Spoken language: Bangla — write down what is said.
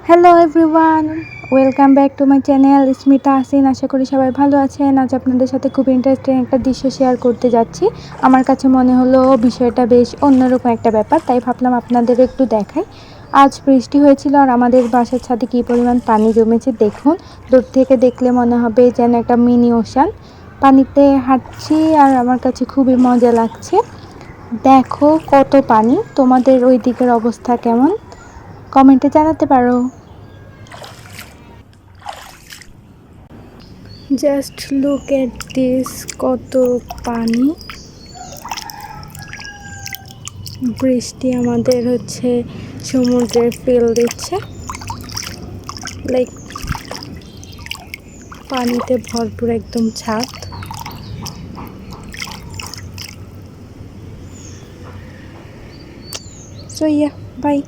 Hello everyone, welcome back to my channel Smita Asin. আশা করি সবাই ভালো আছেন। আজ আপনাদের সাথে খুব ইন্টারেস্টিং একটা দৃশ্য শেয়ার করতে যাচ্ছি। আমার কাছে মনে হলো বিষয়টা বেশ অন্যরকম একটা ব্যাপার, তাই ভাবলাম আপনাদেরও একটু দেখাই। আজ বৃষ্টি হয়েছিল আর আমাদের বাসার ছাদে কী পরিমাণ পানি জমেছে দেখুন। দূর থেকে দেখলে মনে হবে যেন একটা মিনি ওশান। পানিতে হাঁটছি আর আমার কাছে খুবই মজা লাগছে। দেখো কত পানি। তোমাদের ওই দিকের অবস্থা কেমন কমেন্টে জানাতে পারো। জাস্ট লুক এট দিস, কত পানি। বৃষ্টি আমাদের সমুদ্রে ফেল দিচ্ছে, লাইক পানিতে ভরপুর একদম ছাদ। So yeah, by.